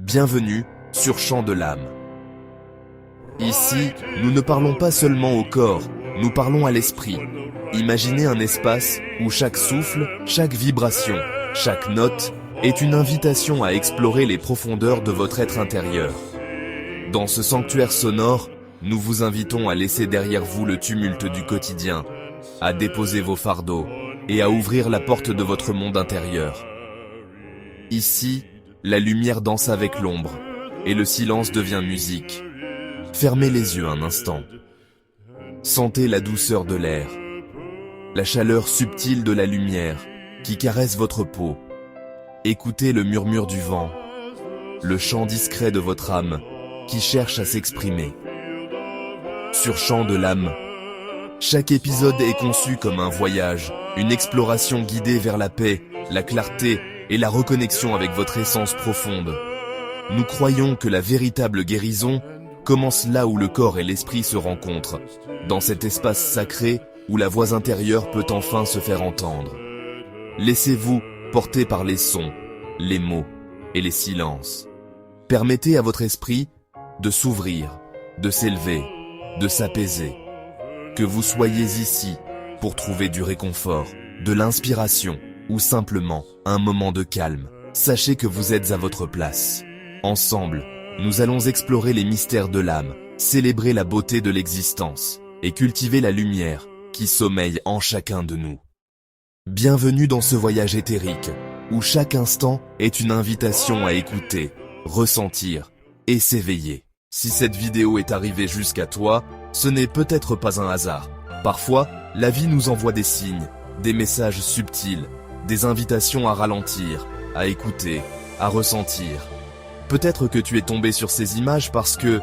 Bienvenue sur Chant de l'âme. Ici, nous ne parlons pas seulement au corps, nous parlons à l'esprit. Imaginez un espace où chaque souffle, chaque vibration, chaque note est une invitation à explorer les profondeurs de votre être intérieur. Dans ce sanctuaire sonore, nous vous invitons à laisser derrière vous le tumulte du quotidien, à déposer vos fardeaux et à ouvrir la porte de votre monde intérieur. Ici, la lumière danse avec l'ombre et le silence devient musique. Fermez les yeux un instant. Sentez la douceur de l'air, la chaleur subtile de la lumière qui caresse votre peau. Écoutez le murmure du vent, le chant discret de votre âme qui cherche à s'exprimer. Sur Chant de l'âme, chaque épisode est conçu comme un voyage, une exploration guidée vers la paix, la clarté et la reconnexion avec votre essence profonde. Nous croyons que la véritable guérison commence là où le corps et l'esprit se rencontrent, dans cet espace sacré où la voix intérieure peut enfin se faire entendre. Laissez-vous porter par les sons, les mots et les silences. Permettez à votre esprit de s'ouvrir, de s'élever, de s'apaiser. Que vous soyez ici pour trouver du réconfort, de l'inspiration ou simplement un moment de calme, sachez que vous êtes à votre place. Ensemble, nous allons explorer les mystères de l'âme, célébrer la beauté de l'existence et cultiver la lumière qui sommeille en chacun de nous. Bienvenue dans ce voyage éthérique, où chaque instant est une invitation à écouter, ressentir et s'éveiller. Si cette vidéo est arrivée jusqu'à toi, ce n'est peut-être pas un hasard. Parfois, la vie nous envoie des signes, des messages subtils, des invitations à ralentir, à écouter, à ressentir. Peut-être que tu es tombé sur ces images parce que,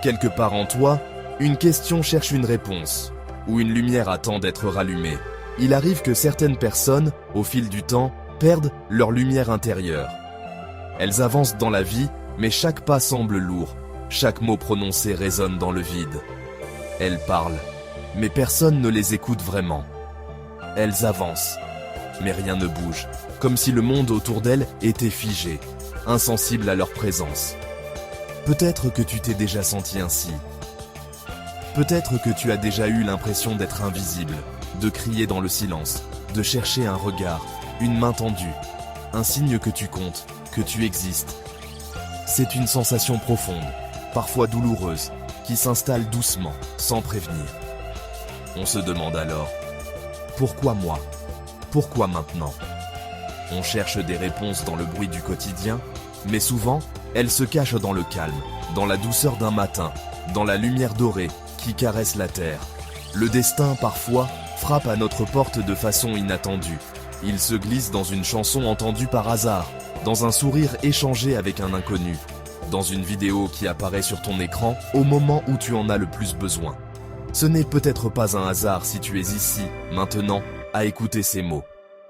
quelque part en toi, une question cherche une réponse, ou une lumière attend d'être rallumée. Il arrive que certaines personnes, au fil du temps, perdent leur lumière intérieure. Elles avancent dans la vie, mais chaque pas semble lourd, chaque mot prononcé résonne dans le vide. Elles parlent, mais personne ne les écoute vraiment. Elles avancent, mais rien ne bouge, comme si le monde autour d'elles était figé, insensible à leur présence. Peut-être que tu t'es déjà senti ainsi. Peut-être que tu as déjà eu l'impression d'être invisible, de crier dans le silence, de chercher un regard, une main tendue, un signe que tu comptes, que tu existes. C'est une sensation profonde, parfois douloureuse, qui s'installe doucement, sans prévenir. On se demande alors, pourquoi moi ? Pourquoi maintenant ? On cherche des réponses dans le bruit du quotidien, mais souvent, elles se cachent dans le calme, dans la douceur d'un matin, dans la lumière dorée qui caresse la terre. Le destin, parfois, frappe à notre porte de façon inattendue. Il se glisse dans une chanson entendue par hasard, dans un sourire échangé avec un inconnu, dans une vidéo qui apparaît sur ton écran au moment où tu en as le plus besoin. Ce n'est peut-être pas un hasard si tu es ici, maintenant, à écouter ces mots.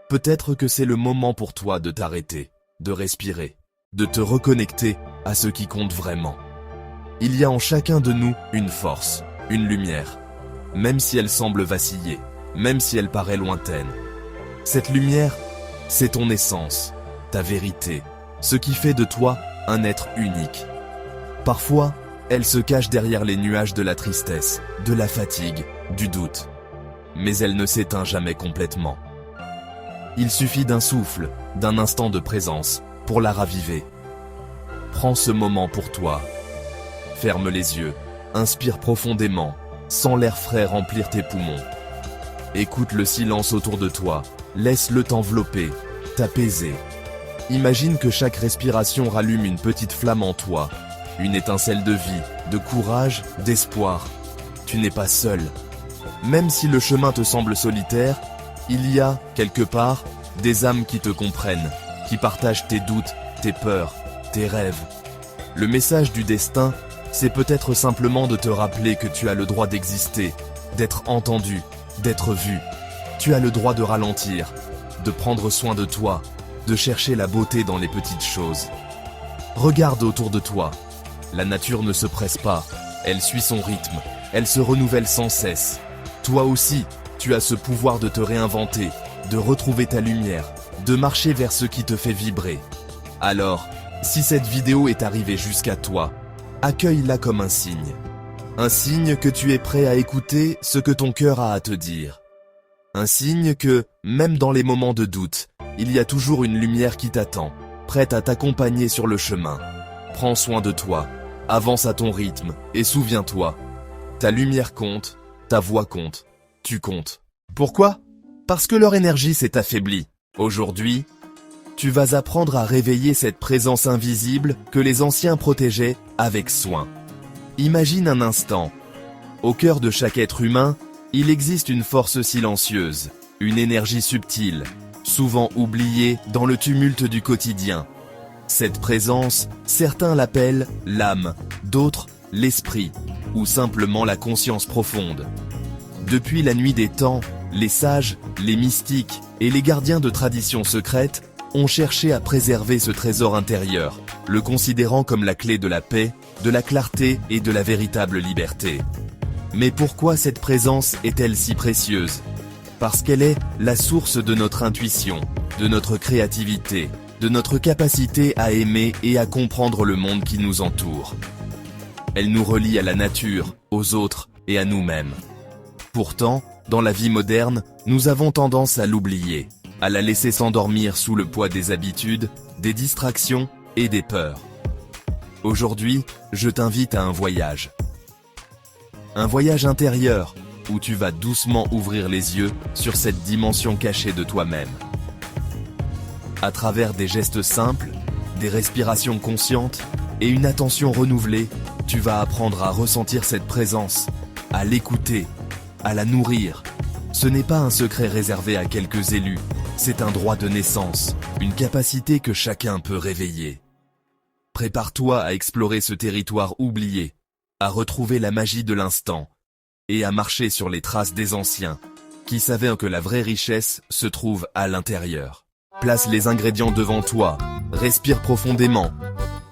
Peut-être que c'est le moment pour toi de t'arrêter, de respirer, de te reconnecter à ce qui compte vraiment. Il y a en chacun de nous une force, une lumière, même si elle semble vaciller, même si elle paraît lointaine. Cette lumière, c'est ton essence, ta vérité, ce qui fait de toi un être unique. Parfois, elle se cache derrière les nuages de la tristesse, de la fatigue, du doute. Mais elle ne s'éteint jamais complètement. Il suffit d'un souffle, d'un instant de présence, pour la raviver. Prends ce moment pour toi. Ferme les yeux, inspire profondément, sens l'air frais remplir tes poumons. Écoute le silence autour de toi, laisse-le t'envelopper, t'apaiser. Imagine que chaque respiration rallume une petite flamme en toi, une étincelle de vie, de courage, d'espoir. Tu n'es pas seul. Même si le chemin te semble solitaire, il y a, quelque part, des âmes qui te comprennent, qui partagent tes doutes, tes peurs, tes rêves. Le message du destin, c'est peut-être simplement de te rappeler que tu as le droit d'exister, d'être entendu, d'être vu. Tu as le droit de ralentir, de prendre soin de toi, de chercher la beauté dans les petites choses. Regarde autour de toi. La nature ne se presse pas, elle suit son rythme, elle se renouvelle sans cesse. Toi aussi, tu as ce pouvoir de te réinventer, de retrouver ta lumière, de marcher vers ce qui te fait vibrer. Alors, Si cette vidéo est arrivée jusqu'à toi, accueille-la comme un signe. Un signe que tu es prêt à écouter ce que ton cœur a à te dire. Un signe que, même dans les moments de doute, il y a toujours une lumière qui t'attend, prête à t'accompagner sur le chemin. Prends soin de toi, avance à ton rythme et souviens-toi, ta lumière compte, ta voix compte, tu comptes. Pourquoi ? Parce que leur énergie s'est affaiblie. Aujourd'hui, tu vas apprendre à réveiller cette présence invisible que les anciens protégeaient avec soin. Imagine un instant. Au cœur de chaque être humain, il existe une force silencieuse, une énergie subtile, souvent oubliée dans le tumulte du quotidien. Cette présence, certains l'appellent l'âme, d'autres l'esprit, ou simplement la conscience profonde. Depuis la nuit des temps, les sages, les mystiques et les gardiens de traditions secrètes ont cherché à préserver ce trésor intérieur, le considérant comme la clé de la paix, de la clarté et de la véritable liberté. Mais pourquoi cette présence est-elle si précieuse ? Parce qu'elle est la source de notre intuition, de notre créativité, de notre capacité à aimer et à comprendre le monde qui nous entoure. Elle nous relie à la nature, aux autres et à nous-mêmes. Pourtant, dans la vie moderne, nous avons tendance à l'oublier, à la laisser s'endormir sous le poids des habitudes, des distractions et des peurs. Aujourd'hui, je t'invite à un voyage. Un voyage intérieur, où tu vas doucement ouvrir les yeux sur cette dimension cachée de toi-même. À travers des gestes simples, des respirations conscientes et une attention renouvelée, tu vas apprendre à ressentir cette présence, à l'écouter, à la nourrir. Ce n'est pas un secret réservé à quelques élus, c'est un droit de naissance, une capacité que chacun peut réveiller. Prépare-toi à explorer ce territoire oublié, à retrouver la magie de l'instant, et à marcher sur les traces des anciens, qui savaient que la vraie richesse se trouve à l'intérieur. Place les ingrédients devant toi, respire profondément.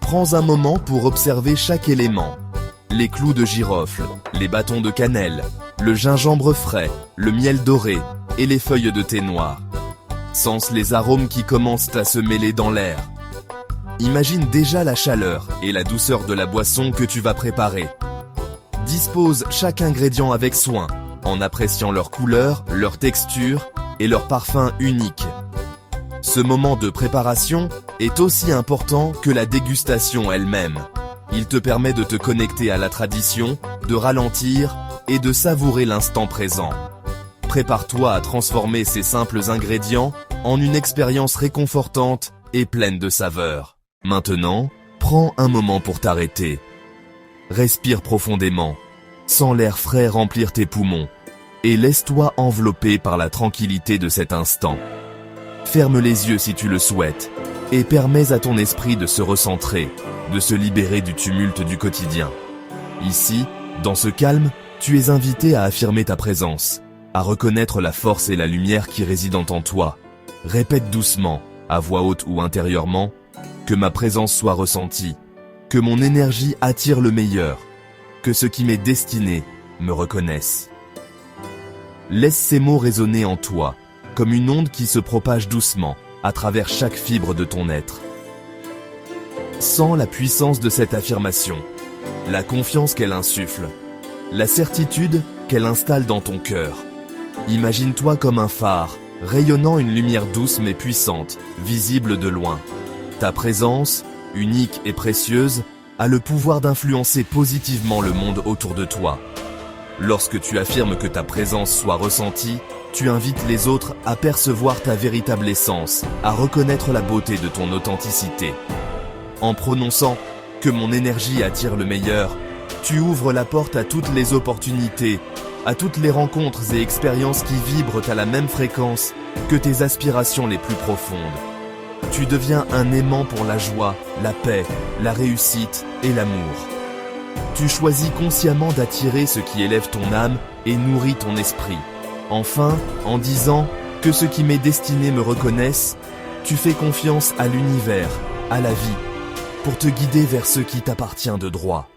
Prends un moment pour observer chaque élément. Les clous de girofle, les bâtons de cannelle, le gingembre frais, le miel doré et les feuilles de thé noir. Sens les arômes qui commencent à se mêler dans l'air. Imagine déjà la chaleur et la douceur de la boisson que tu vas préparer. Dispose chaque ingrédient avec soin, en appréciant leur couleur, leur texture et leur parfum unique. Ce moment de préparation est aussi important que la dégustation elle-même. Il te permet de te connecter à la tradition, de ralentir et de savourer l'instant présent. Prépare-toi à transformer ces simples ingrédients en une expérience réconfortante et pleine de saveurs. Maintenant, prends un moment pour t'arrêter. Respire profondément, sens l'air frais remplir tes poumons, et laisse-toi envelopper par la tranquillité de cet instant. Ferme les yeux si tu le souhaites, et permets à ton esprit de se recentrer, de se libérer du tumulte du quotidien. Ici, dans ce calme, tu es invité à affirmer ta présence, à reconnaître la force et la lumière qui résident en toi. Répète doucement, à voix haute ou intérieurement, que ma présence soit ressentie, que mon énergie attire le meilleur, que ce qui m'est destiné me reconnaisse. Laisse ces mots résonner en toi, comme une onde qui se propage doucement à travers chaque fibre de ton être. Sens la puissance de cette affirmation, la confiance qu'elle insuffle, la certitude qu'elle installe dans ton cœur. Imagine-toi comme un phare, rayonnant une lumière douce mais puissante, visible de loin. Ta présence, unique et précieuse, a le pouvoir d'influencer positivement le monde autour de toi. Lorsque tu affirmes que ta présence soit ressentie, tu invites les autres à percevoir ta véritable essence, à reconnaître la beauté de ton authenticité. En prononçant « que mon énergie attire le meilleur », tu ouvres la porte à toutes les opportunités, à toutes les rencontres et expériences qui vibrent à la même fréquence que tes aspirations les plus profondes. Tu deviens un aimant pour la joie, la paix, la réussite et l'amour. Tu choisis consciemment d'attirer ce qui élève ton âme et nourrit ton esprit. Enfin, en disant « que ce qui m'est destiné me reconnaisse », tu fais confiance à l'univers, à la vie, pour te guider vers ce qui t'appartient de droit.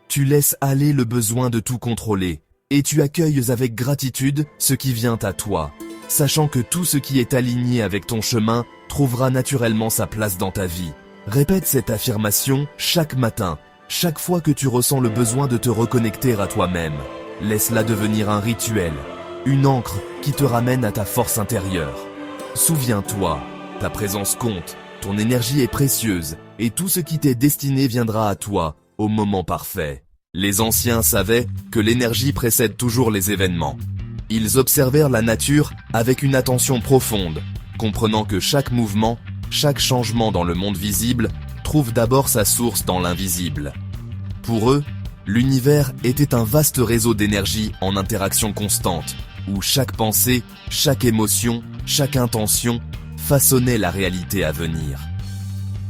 Tu laisses aller le besoin de tout contrôler, et tu accueilles avec gratitude ce qui vient à toi, sachant que tout ce qui est aligné avec ton chemin trouvera naturellement sa place dans ta vie. Répète cette affirmation chaque matin, chaque fois que tu ressens le besoin de te reconnecter à toi-même. Laisse-la devenir un rituel, une ancre qui te ramène à ta force intérieure. Souviens-toi, ta présence compte, ton énergie est précieuse, et tout ce qui t'est destiné viendra à toi, au moment parfait. Les anciens savaient que l'énergie précède toujours les événements. Ils observèrent la nature avec une attention profonde, comprenant que chaque mouvement, chaque changement dans le monde visible trouve d'abord sa source dans l'invisible. Pour eux, l'univers était un vaste réseau d'énergie en interaction constante, où chaque pensée, chaque émotion, chaque intention façonnait la réalité à venir.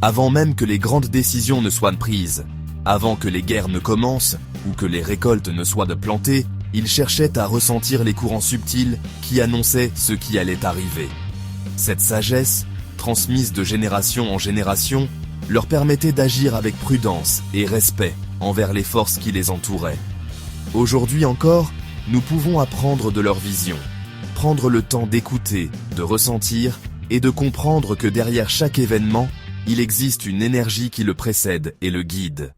Avant même que les grandes décisions ne soient prises, avant que les guerres ne commencent ou que les récoltes ne soient plantées, ils cherchaient à ressentir les courants subtils qui annonçaient ce qui allait arriver. Cette sagesse, transmise de génération en génération, leur permettait d'agir avec prudence et respect envers les forces qui les entouraient. Aujourd'hui encore, nous pouvons apprendre de leur vision, prendre le temps d'écouter, de ressentir et de comprendre que derrière chaque événement, il existe une énergie qui le précède et le guide.